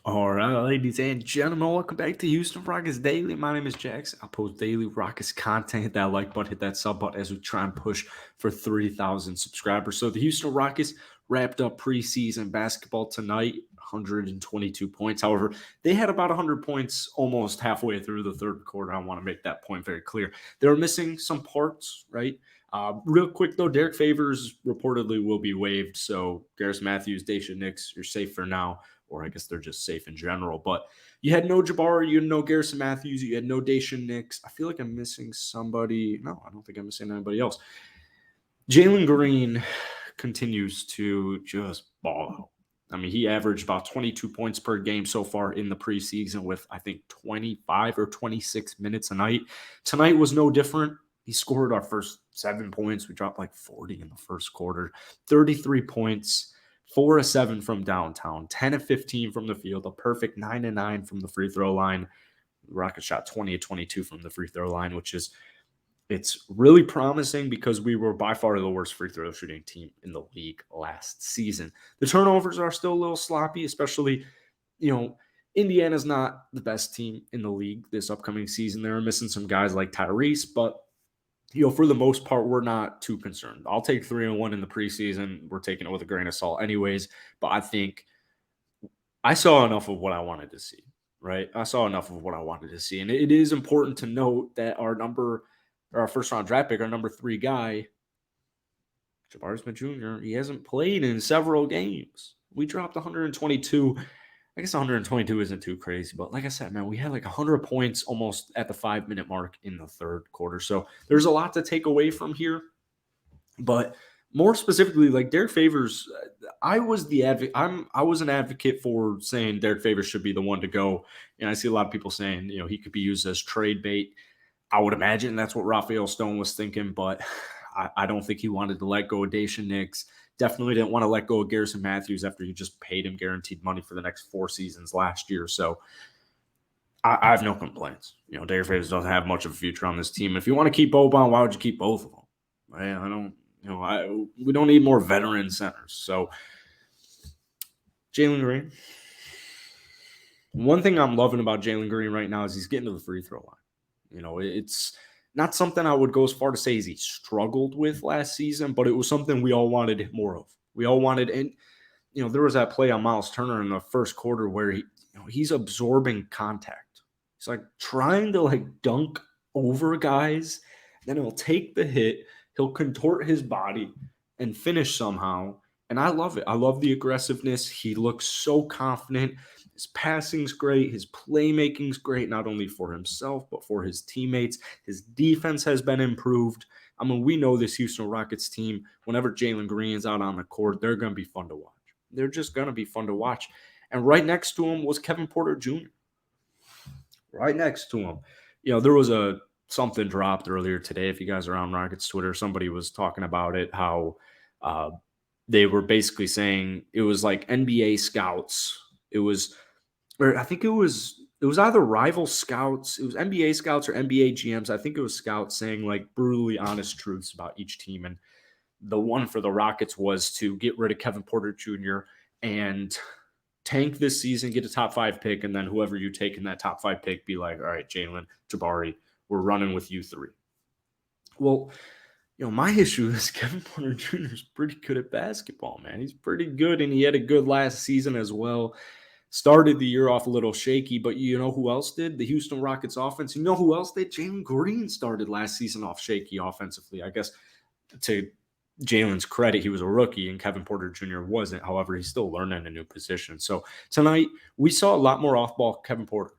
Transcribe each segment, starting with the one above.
All right, ladies and gentlemen, welcome back to Houston Rockets Daily. My name is Jax. I post daily Rockets content. Hit that like button, hit that sub button as we try and push for 3,000 subscribers. So the Houston Rockets wrapped up preseason basketball tonight, 122 points. However, they had about 100 points almost halfway through the third quarter. I want to make that point very clear. They were missing some parts, right? Real quick though, Derek Favors reportedly will be waived. So Garrison Matthews, Daisha Nix, you're safe for now, or I guess they're just safe in general. But you had no Jabari, you had no Garrison Matthews, you had no Daisha Nix. I feel like I'm missing somebody. No, I don't think I'm missing anybody else. Jalen Green continues to just ball out. I mean, he averaged about 22 points per game so far in the preseason with, I think, 25 or 26 minutes a night. Tonight was no different. He scored our first 7 points. We dropped like 40 in the first quarter, 33 points, 4 of 7 from downtown, 10 of 15 from the field, a perfect 9 of 9 from the free throw line. Rocket shot 20 of 22 from the free throw line, which is it's really promising because we were by far the worst free throw shooting team in the league last season. The turnovers are still a little sloppy, especially, you know, Indiana's not the best team in the league this upcoming season. They're missing some guys like Tyrese, but for the most part, we're not too concerned. I'll take 3-1 in the preseason. We're taking it with a grain of salt, anyways. But I think I saw enough of what I wanted to see, right? I saw enough of what I wanted to see. And it is important to note that our first round draft pick, our number 3 guy, Jabari Smith Jr., he hasn't played in several games. We dropped 122. I guess 122 isn't too crazy, but like I said, man, we had like 100 points almost at the 5 minute mark in the third quarter. So there's a lot to take away from here. But more specifically, like Derek Favors, I was the advocate. I was an advocate for saying Derek Favors should be the one to go, and I see a lot of people saying he could be used as trade bait. I would imagine that's what Raphael Stone was thinking, but I don't think he wanted to let go of Daisha Nix. Definitely didn't want to let go of Garrison Matthews after you just paid him guaranteed money for the next 4 seasons last year. So I have no complaints. Derek Favors doesn't have much of a future on this team. If you want to keep Boban, why would you keep both of them? Right? I don't. We don't need more veteran centers. So Jalen Green. One thing I'm loving about Jalen Green right now is he's getting to the free throw line. It's not something I would go as far to say as he struggled with last season, but it was something we all wanted more of. We all wanted, and there was that play on Miles Turner in the first quarter where he's absorbing contact. He's like trying to dunk over guys, then he'll take the hit, he'll contort his body and finish somehow. And I love it. I love the aggressiveness. He looks so confident. His passing's great. His playmaking's great, not only for himself, but for his teammates. His defense has been improved. I mean, we know this Houston Rockets team, whenever Jalen Green is out on the court, they're going to be fun to watch. They're just going to be fun to watch. And right next to him was Kevin Porter Jr. Right next to him. There was something dropped earlier today. If you guys are on Rockets Twitter, somebody was talking about it, how they were basically saying it was like NBA scouts. It was, or I think it was either rival scouts. It was NBA scouts or NBA GMs. I think it was scouts saying brutally honest truths about each team. And the one for the Rockets was to get rid of Kevin Porter Jr. and tank this season, get a top 5 pick, and then whoever you take in that top 5 pick, be like, all right, Jalen, Jabari, we're running with you 3. Well, my issue is Kevin Porter Jr. is pretty good at basketball, man. He's pretty good, and he had a good last season as well. Started the year off a little shaky, but you know who else did? The Houston Rockets offense. You know who else did? Jalen Green started last season off shaky offensively. I guess to Jalen's credit, he was a rookie and Kevin Porter Jr. wasn't. However, he's still learning a new position. So tonight, we saw a lot more off-ball Kevin Porter.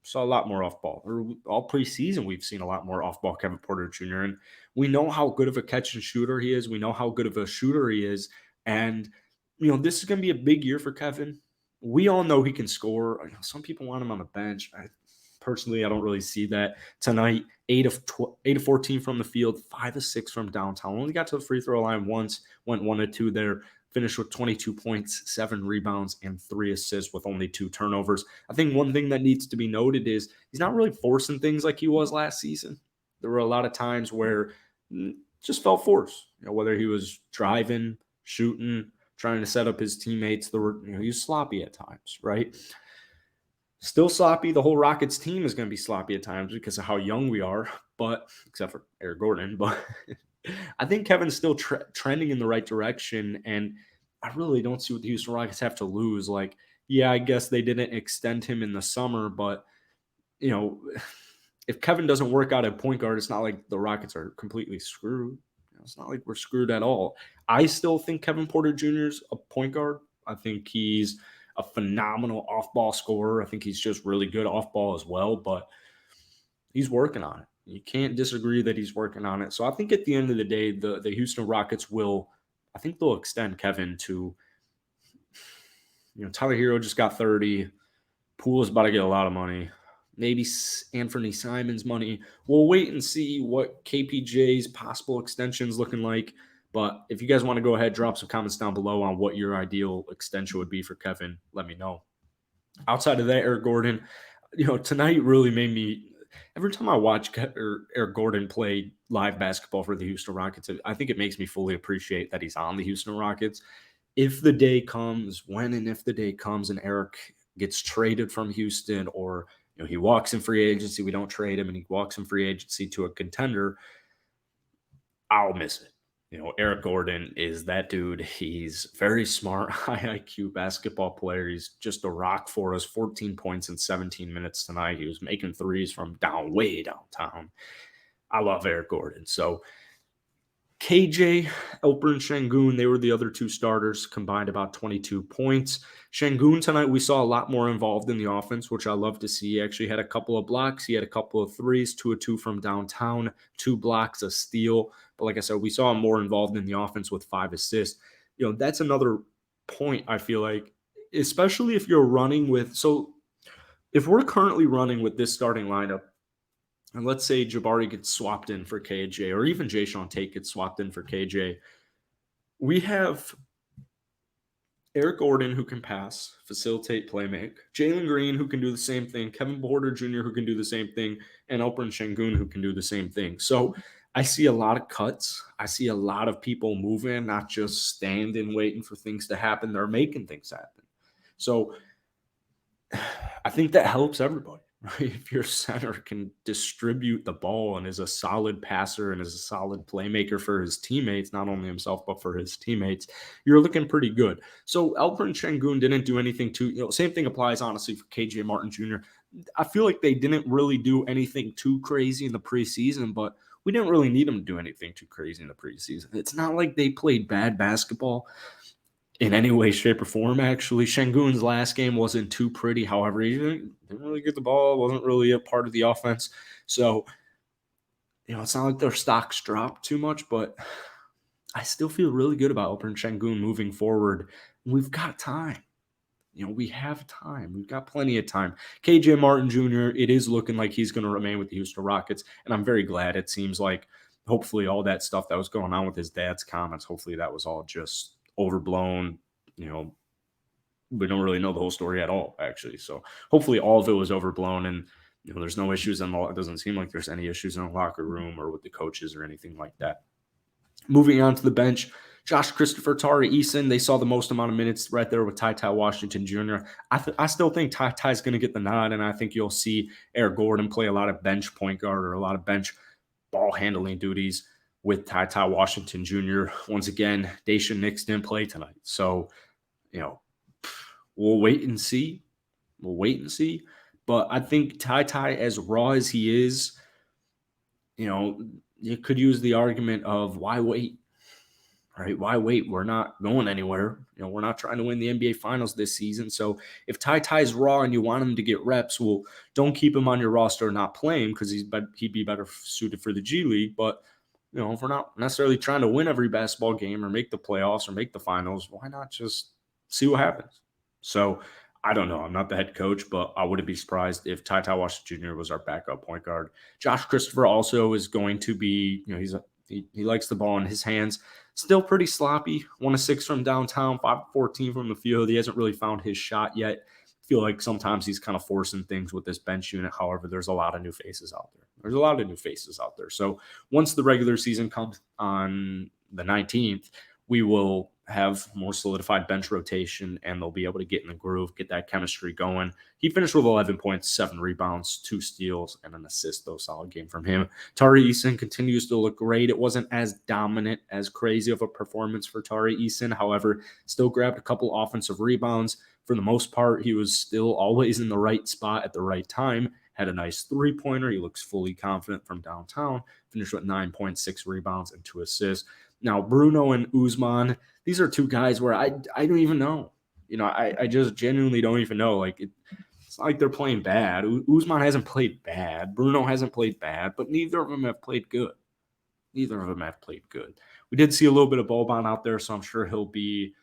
Saw a lot more off-ball. All preseason, we've seen a lot more off-ball Kevin Porter Jr. And we know how good of a catch and shooter he is. We know how good of a shooter he is. And, this is going to be a big year for Kevin. We all know he can score. Some people want him on the bench. Personally, I don't really see that. Tonight, 8 of 14 from the field, 5 of 6 from downtown. Only got to the free throw line once, went 1 of 2 there, finished with 22 points, 7 rebounds, and 3 assists with only 2 turnovers. I think one thing that needs to be noted is he's not really forcing things like he was last season. There were a lot of times where just felt forced, whether he was driving, shooting, trying to set up his teammates. He's sloppy at times, right? Still sloppy. The whole Rockets team is going to be sloppy at times because of how young we are, but except for Eric Gordon. But I think Kevin's still trending in the right direction, and I really don't see what the Houston Rockets have to lose. Like, yeah, I guess they didn't extend him in the summer, but you know, if Kevin doesn't work out at point guard, it's not like the Rockets are completely screwed. It's not like we're screwed at all. I still think Kevin Porter Jr. is a point guard. I think he's a phenomenal off-ball scorer. I think he's just really good off-ball as well, but he's working on it. You can't disagree that he's working on it. So I think at the end of the day, the Houston Rockets will, I think they'll extend Kevin to, Tyler Hero just got 30. Poole is about to get a lot of money. Maybe Anthony Simon's money. We'll wait and see what KPJ's possible extension's looking like. But if you guys want to go ahead, drop some comments down below on what your ideal extension would be for Kevin. Let me know. Outside of that, Eric Gordon, tonight really made me. Every time I watch Eric Gordon play live basketball for the Houston Rockets, I think it makes me fully appreciate that he's on the Houston Rockets. If the day comes, when and if the day comes and Eric gets traded from Houston, or he walks in free agency, we don't trade him, and he walks in free agency to a contender, I'll miss it. Eric Gordon is that dude. He's very smart, high IQ basketball player. He's just a rock for us. 14 points in 17 minutes tonight. He was making threes from way downtown. I love Eric Gordon. So KJ, Alper, and Şengün, they were the other two starters, combined about 22 points. Şengün tonight, we saw a lot more involved in the offense, which I love to see. He actually had a couple of blocks. He had a couple of threes, 2 of 2 from downtown, 2 blocks, a steal. But like I said, we saw him more involved in the offense with 5 assists. That's another point I feel like, especially if you're running with – so if we're currently running with this starting lineup, and let's say Jabari gets swapped in for KJ, or even Jayshawn Tate gets swapped in for KJ, we have Eric Gordon, who can pass, facilitate, play make, Jalen Green, who can do the same thing, Kevin Porter Jr., who can do the same thing, and Alper and Şengün, who can do the same thing. So I see a lot of cuts. I see a lot of people moving, not just standing waiting for things to happen. They're making things happen. So I think that helps everybody. Right? If your center can distribute the ball and is a solid passer and is a solid playmaker for his teammates, not only himself, but for his teammates, you're looking pretty good. So Alper and Şengün didn't do anything same thing applies, honestly, for KJ Martin Jr. I feel like they didn't really do anything too crazy in the preseason, but we didn't really need them to do anything too crazy in the preseason. It's not like they played bad basketball in any way, shape, or form, actually. Şengün's last game wasn't too pretty. However, he didn't really get the ball, wasn't really a part of the offense. So, it's not like their stocks dropped too much, but I still feel really good about Alper and Şengün moving forward. We've got time. We have time. We've got plenty of time. KJ Martin Jr., it is looking like he's going to remain with the Houston Rockets, and I'm very glad. It seems like hopefully all that stuff that was going on with his dad's comments, hopefully that was all just overblown. We don't really know the whole story at all, actually. So hopefully all of it was overblown, and there's no issues in it doesn't seem like there's any issues in the locker room or with the coaches or anything like that. Moving on to the bench, Josh Christopher, Tari Eason, they saw the most amount of minutes right there with Ty Washington Jr. I still think Ty's going to get the nod, and I think you'll see Eric Gordon play a lot of bench point guard or a lot of bench ball handling duties with Ty Washington Jr. Once again, Daishen Nix didn't play tonight. So, we'll wait and see. But I think Ty, as raw as he is, you could use the argument of why wait? Right? Why wait? We're not going anywhere. We're not trying to win the NBA Finals this season. So if Ty's raw and you want him to get reps, well, don't keep him on your roster and not play him because he'd be better suited for the G League. But if we're not necessarily trying to win every basketball game or make the playoffs or make the finals, why not just see what happens? So I don't know. I'm not the head coach, but I wouldn't be surprised if Ty Washington Jr. was our backup point guard. Josh Christopher also is going to be, he likes the ball in his hands. Still pretty sloppy. 1 of 6 from downtown, 5 of 14 from the field. He hasn't really found his shot yet. I feel like sometimes he's kind of forcing things with this bench unit. However, there's a lot of new faces out there. So once the regular season comes on the 19th, we will have more solidified bench rotation, and they'll be able to get in the groove, get that chemistry going. He finished with 11 points, 7 rebounds, 2 steals, and an assist, though. Solid game from him. Tari Eason continues to look great. It wasn't as dominant, as crazy of a performance for Tari Eason. However, still grabbed a couple offensive rebounds. For the most part, he was still always in the right spot at the right time. Had a nice three-pointer. He looks fully confident from downtown. Finished with 9.6 rebounds and 2 assists. Now, Bruno and Usman, these are two guys where I don't even know. I just genuinely don't even know. Like, it's not like they're playing bad. Usman hasn't played bad. Bruno hasn't played bad, but neither of them have played good. Neither of them have played good. We did see a little bit of Boban out there, so I'm sure he'll be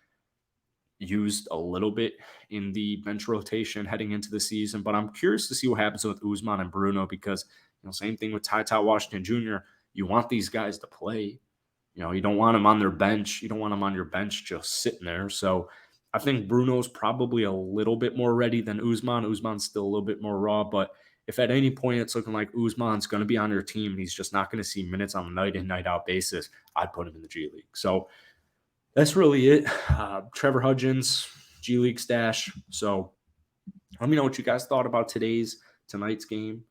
used a little bit in the bench rotation heading into the season. But I'm curious to see what happens with Usman and Bruno because, same thing with Ty Washington Jr. You want these guys to play. You don't want them on their bench. You don't want them on your bench just sitting there. So I think Bruno's probably a little bit more ready than Usman. Usman's still a little bit more raw, but if at any point it's looking like Usman's going to be on your team and he's just not going to see minutes on a night in, night out basis, I'd put him in the G League. So that's really it. Trevor Hudgens, G League stash. So let me know what you guys thought about tonight's game.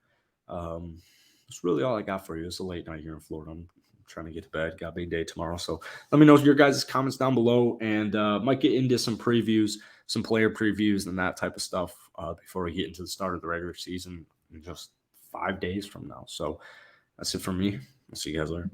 That's really all I got for you. It's a late night here in Florida. I'm trying to get to bed. Got a big day tomorrow. So let me know your guys' comments down below, and might get into some previews, some player previews, and that type of stuff before we get into the start of the regular season in just 5 days from now. So that's it for me. I'll see you guys later.